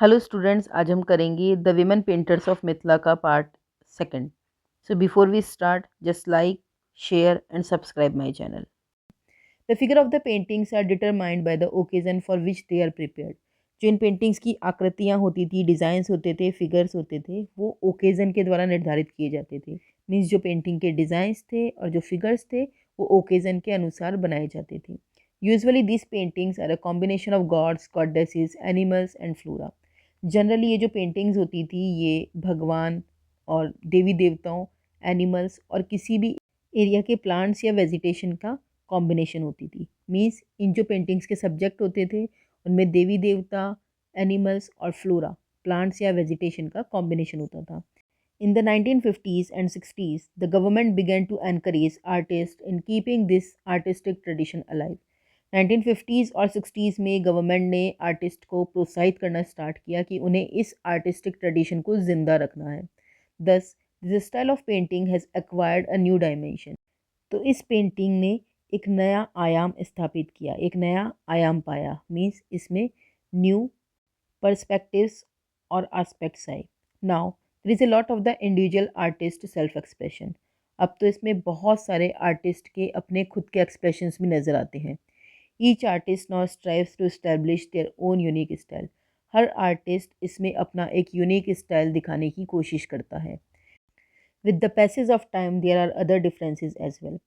Hello students, आज हम करेंगे the women painters of Mithila का part second. So before we start, just like, share and subscribe my channel. The figure of the paintings are determined by the occasion for which they are prepared. जो इन paintings की आकृतियाँ होती थी, designs होते थे, figures होते थे, वो ओकेजन के द्वारा निर्धारित किए जाते थे। मीन्स जो पेंटिंग के डिज़ाइंस थे और जो फिगर्स थे वो ओकेजन के अनुसार बनाए जाते थे। Usually this paintings are a combination of gods, goddesses, animals and flora. Generally ये जो पेंटिंग्स होती थी ये भगवान और देवी देवताओं, एनिमल्स और किसी भी एरिया के प्लांट्स या वेजिटेशन का कॉम्बिनेशन होती थी। मीन्स इन जो पेंटिंग्स के सब्जेक्ट होते थे उनमें देवी देवता, एनिमल्स और फ्लोरा, प्लांट्स या वेजिटेशन का कॉम्बिनेशन होता था। In the 1950s and 60s, the government began to encourage artists in keeping this artistic tradition alive. 1950s और 60s में गवर्नमेंट ने आर्टिस्ट को प्रोत्साहित करना स्टार्ट किया कि उन्हें इस आर्टिस्टिक ट्रेडिशन को ज़िंदा रखना है। दस this style of painting has acquired a new dimension. तो इस पेंटिंग ने एक नया आयाम स्थापित किया, एक नया आयाम पाया। मीन्स इसमें न्यू पर्सपेक्टिव्स और एस्पेक्ट्स आए। Now there is a lot of the individual artist self expression. अब तो इसमें बहुत सारे आर्टिस्ट के अपने खुद के एक्सप्रेशंस भी नज़र आते हैं। Each artist now strives to establish their own unique style. हर आर्टिस्ट इसमें अपना एक यूनिक स्टाइल दिखाने की कोशिश करता है। With the passage of time there are other differences as well.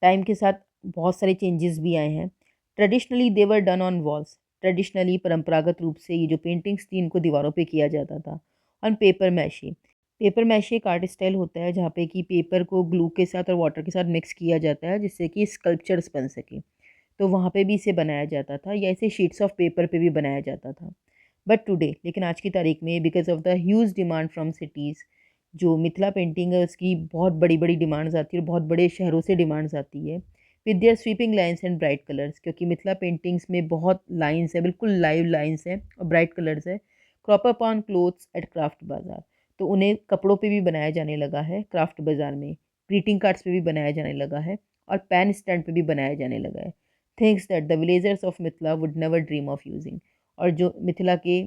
Time के साथ बहुत सारे चेंजेस भी आए हैं। Traditionally they were done on walls. Traditionally परंपरागत रूप से ये जो पेंटिंग्स थी इनको दीवारों पे किया जाता था। On paper mache. Paper mache एक आर्ट स्टाइल होता है जहाँ पे कि पेपर को ग्लू के साथ और वाटर के साथ मिक्स किया जाता है जिससे कि स्कल्पचर्स बन सके। तो वहाँ पे भी इसे बनाया जाता था या इसे शीट्स ऑफ पेपर पे भी बनाया जाता था। बट टुडे, लेकिन आज की तारीख में, because of the huge demand from cities, जो मिथिला पेंटिंग है उसकी बहुत बड़ी बड़ी डिमांड्स आती है और बहुत बड़े शहरों से डिमांड्स आती है। With their sweeping lines and bright colours, क्योंकि मिथिला पेंटिंग्स में बहुत लाइन्स है, बिल्कुल लाइव लाइन्स हैं और ब्राइट कलर्स है। Crop up on clothes at craft bazaar. तो उन्हें कपड़ों पे भी बनाया जाने लगा है क्राफ्ट बाज़ार में। ग्रीटिंग कार्ड्स पे भी बनाया जाने लगा है और पेन स्टैंड पे भी बनाया जाने लगा है। Things that the villagers of Mithila would never dream of using. और जो मिथिला के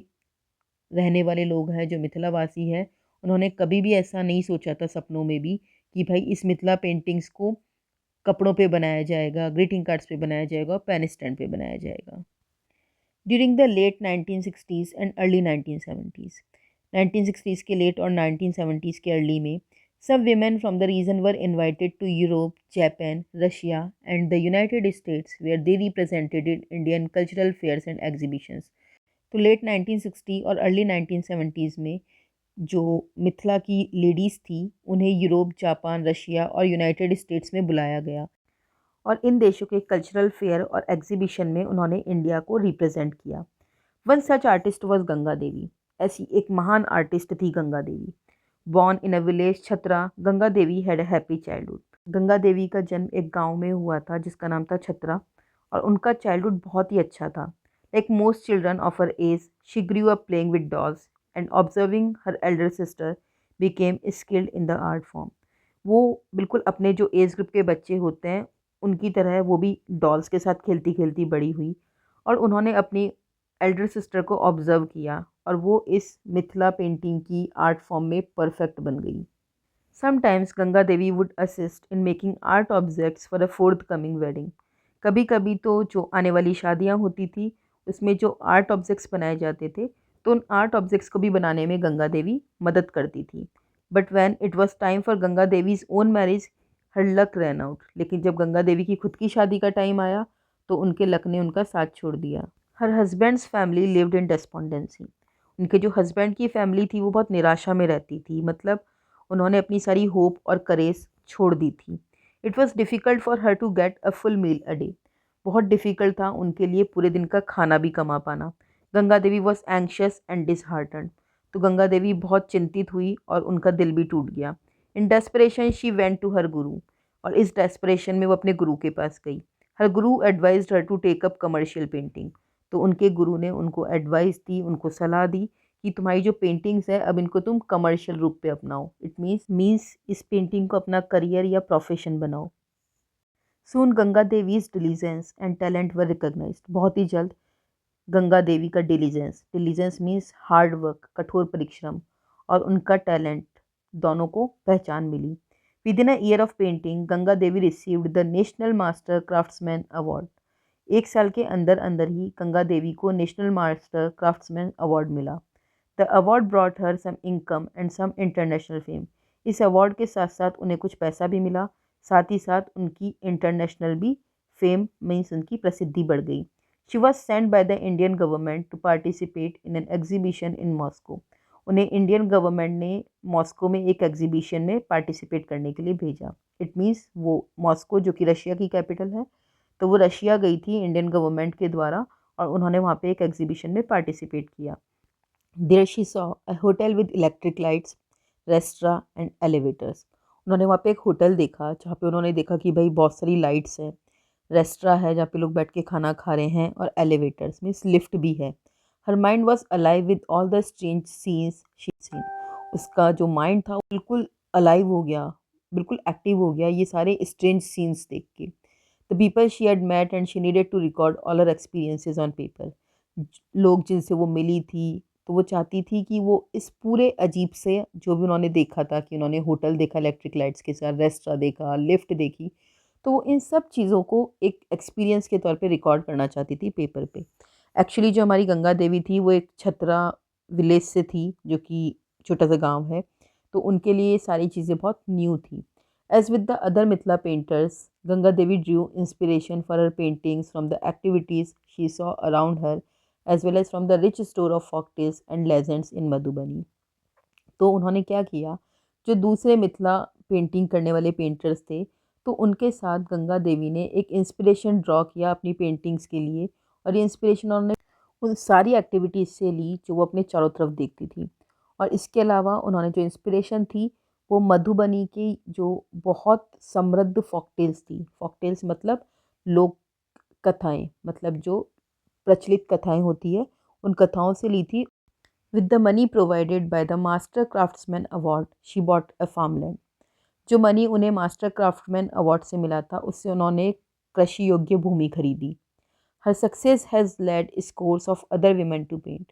रहने वाले लोग हैं, जो मिथिलावासी हैं, उन्होंने कभी भी ऐसा नहीं सोचा था सपनों में भी कि भाई इस मिथिला पेंटिंग्स को कपड़ों पे बनाया जाएगा, ग्रीटिंग कार्ड्स पे बनाया जाएगा और पेन स्टैंड पे बनाया जाएगा। During the late 1960s and early 1970s, 1960s के लेट और 1970s के अर्ली में सब women from the region were invited to Europe, Japan, Russia and the United States where they represented Indian cultural fairs and exhibitions। तो late 1960 और early 1970s में जो मिथिला की लेडीज़ थी उन्हें यूरोप, जापान, रशिया और यूनाइटेड स्टेट्स में बुलाया गया और इन देशों के कल्चरल फेयर और एग्जीबिशन में उन्होंने इंडिया को रिप्रेजेंट किया। One such artist was Ganga Devi. ऐसी एक महान आर्टिस्ट थी Ganga Devi. Born in a village Chhatra, Ganga Devi had a happy childhood. Ganga Devi का जन्म एक गांव में हुआ था जिसका नाम था छत्रा और उनका चाइल्डहुड बहुत ही अच्छा था। Like most children of her age, she grew up playing with dolls and observing her elder sister became skilled in the art form. वो बिल्कुल अपने जो एज ग्रुप के बच्चे होते हैं उनकी तरह वो भी डॉल्स के साथ खेलती खेलती बड़ी हुई और उन्होंने अपनी एल्डर सिस्टर को ऑब्ज़र्व किया और वो इस मिथिला पेंटिंग की आर्ट फॉर्म में परफेक्ट बन गई। Sometimes Ganga Devi would assist in making art objects for a fourth coming wedding. कभी कभी तो जो आने वाली शादियाँ होती थी उसमें जो आर्ट ऑब्जेक्ट्स बनाए जाते थे तो उन आर्ट ऑब्जेक्ट्स को भी बनाने में गंगा देवी मदद करती थी। But when it was time for Ganga Devi's own marriage, her luck ran out. लेकिन जब गंगा देवी की खुद की शादी का टाइम आया तो उनके लक ने उनका साथ छोड़ दिया। Her husband's family lived in despondency. उनके जो हस्बैंड की फैमिली थी वो बहुत निराशा में रहती थी, मतलब उन्होंने अपनी सारी होप और करेज छोड़ दी थी। It was difficult for her to get a full meal a day. बहुत डिफ़िकल्ट था उनके लिए पूरे दिन का खाना भी कमा पाना। Ganga Devi was anxious and dishearten. तो गंगा देवी बहुत चिंतित हुई और उनका दिल भी टूट गया। In desperation she went to her guru. और इस डेस्परेशन में वो अपने गुरु के पास गई। Her guru advised her to take up commercial painting. तो उनके गुरु ने उनको एडवाइस दी, उनको सलाह दी कि तुम्हारी जो पेंटिंग्स है अब इनको तुम कमर्शियल रूप पे अपनाओ। इट मीन्स इस पेंटिंग को अपना करियर या प्रोफेशन बनाओ। Soon Ganga Devi's diligence and talent were recognised. बहुत ही जल्द गंगा देवी का diligence, diligence means hard work, कठोर परिश्रम, और उनका टैलेंट, दोनों को पहचान मिली। Within a year of painting Ganga Devi received the national master craftsman award. एक साल के अंदर अंदर ही गंगा देवी को नेशनल मास्टर क्राफ्ट्समैन अवार्ड मिला। The award brought her some income and some international fame. इस अवार्ड के साथ साथ उन्हें कुछ पैसा भी मिला, साथ ही साथ उनकी इंटरनेशनल भी फेम मीन्स उनकी प्रसिद्धि बढ़ गई। She was sent by the Indian government to participate in an exhibition in Moscow. उन्हें इंडियन गवर्नमेंट ने मॉस्को में एक एग्जीबिशन में पार्टिसिपेट करने के लिए भेजा। इट मीन्स वो मॉस्को जो कि रशिया की कैपिटल है, तो वो रशिया गई थी इंडियन गवर्नमेंट के द्वारा और उन्होंने वहाँ पे एक एग्जीबिशन में पार्टिसिपेट किया। There she saw a hotel with electric lights, restaurant and elevators. उन्होंने वहाँ पे एक होटल देखा जहाँ पे उन्होंने देखा कि भाई बहुत सारी लाइट्स हैं, रेस्टोरेंट है जहाँ पे लोग बैठ के खाना खा रहे हैं, और एलिवेटर्स मीन्स लिफ्ट भी है। Her mind was alive with all the strange scenes she seen. उसका जो माइंड था वो बिल्कुल अलाइव हो गया, बिल्कुल एक्टिव हो गया ये सारे स्ट्रेंज सीन्स देख के। The people she had met and she needed to record all her experiences on paper. लोग जिनसे वो मिली थी तो वो चाहती थी कि वो इस पूरे अजीब से जो भी उन्होंने देखा था, कि उन्होंने होटल देखा इलेक्ट्रिक लाइट्स के साथ, रेस्टोरेंट देखा, लिफ्ट देखी, तो वो इन सब चीज़ों को एक एक्सपीरियंस के तौर पे रिकॉर्ड करना चाहती थी पेपर पे। एक्चुअली जो हमारी गंगा देवी थी वो एक छतरा विलेज से थी, जो कि छोटा सा गांव है, तो उनके लिए ये सारी चीज़ें बहुत न्यू थी। As with the other Mithila painters, Ganga Devi drew inspiration for her paintings from the activities she saw around her as well as from the rich store of folk tales and legends in Madhubani. तो उन्होंने क्या किया, जो दूसरे Mithila painting करने वाले painters थे, तो उनके साथ गंगा देवी ने एक इंस्पिरेशन ड्रॉ किया अपनी पेंटिंग्स के लिए, और ये इंस्पिरेशन उन्होंने उन सारी एक्टिविटीज़ से ली जो वो अपने चारों तरफ देखती थी। और इसके अलावा उन्होंने जो इंस्पिरेशन थी वो मधुबनी की जो बहुत समृद्ध फॉकटेल्स थी, फॉकटेल्स मतलब लोक कथाएं, मतलब जो प्रचलित कथाएं होती है उन कथाओं से ली थी। With the money provided by the master craftsman award she bought a farmland. जो मनी उन्हें मास्टर क्राफ्टमैन अवार्ड से मिला था उससे उन्होंने कृषि योग्य भूमि खरीदी। Her success has led scores of other women to paint.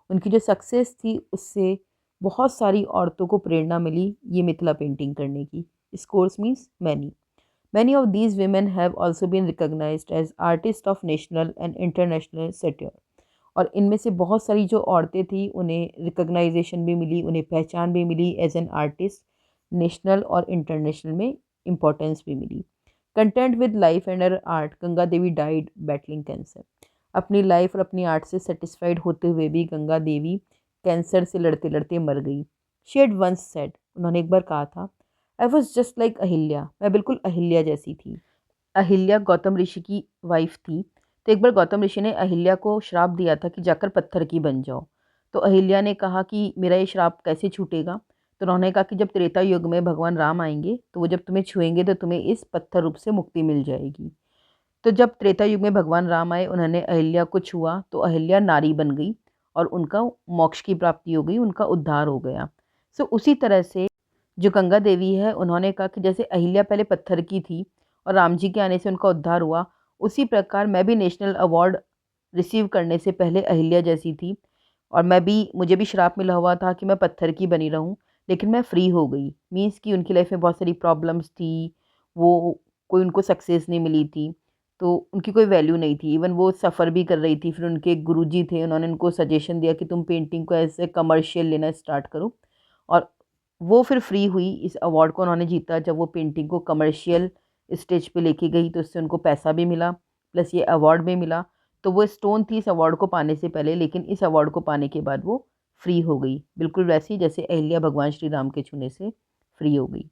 उनकी जो सक्सेस थी उससे बहुत सारी औरतों को प्रेरणा मिली ये मिथिला पेंटिंग करने की। Scores means many. Many of these women have also been recognised as artist of national and international sector. और इनमें से बहुत सारी जो औरतें थी उन्हें रिकग्नाइजेशन भी मिली, उन्हें पहचान भी मिली एज एन आर्टिस्ट, नेशनल और इंटरनेशनल में इम्पोर्टेंस भी मिली। Content with life and her art, Ganga Devi died battling cancer. अपनी लाइफ और अपनी आर्ट से सेटिस्फाइड होते हुए भी गंगा देवी कैंसर से लड़ते लड़ते मर गई। शी हैड वंस सेड, उन्होंने एक बार कहा था, I was just like Ahilya, मैं बिल्कुल अहिल्या जैसी थी। अहिल्या गौतम ऋषि की वाइफ थी। तो एक बार गौतम ऋषि ने अहिल्या को श्राप दिया था कि जाकर पत्थर की बन जाओ। तो अहिल्या ने कहा कि मेरा ये श्राप कैसे छूटेगा। तो उन्होंने कहा कि जब त्रेता युग में भगवान राम आएंगे तो वो जब तुम्हें छुएंगे तो तुम्हें इस पत्थर रूप से मुक्ति मिल जाएगी। तो जब त्रेता युग में भगवान राम आए, उन्होंने अहिल्या को छुआ तो अहिल्या नारी बन गई और उनका मोक्ष की प्राप्ति हो गई, उनका उद्धार हो गया। सो उसी तरह से जो गंगा देवी है उन्होंने कहा कि जैसे अहिल्या पहले पत्थर की थी और राम जी के आने से उनका उद्धार हुआ, उसी प्रकार मैं भी नेशनल अवार्ड रिसीव करने से पहले अहिल्या जैसी थी, और मुझे भी श्राप मिला हुआ था कि मैं पत्थर की बनी रहूं, लेकिन मैं फ्री हो गई। मीन्स कि उनकी लाइफ में बहुत सारी प्रॉब्लम्स थी, वो कोई उनको सक्सेस नहीं मिली थी, तो उनकी कोई वैल्यू नहीं थी, इवन वो सफ़र भी कर रही थी। फिर उनके एक गुरुजी थे, उन्होंने उनको सजेशन दिया कि तुम पेंटिंग को ऐसे कमर्शियल लेना स्टार्ट करो, और वो फिर फ्री हुई। इस अवार्ड को उन्होंने जीता जब वो पेंटिंग को कमर्शियल स्टेज पे लेके गई, तो उससे उनको पैसा भी मिला प्लस ये अवार्ड भी मिला। तो वो स्टोन थी इस अवार्ड को पाने से पहले, लेकिन इस अवार्ड को पाने के बाद वो फ्री हो गई, बिल्कुल वैसी जैसे अहिल्या भगवान श्री राम के छूने से फ्री हो गई।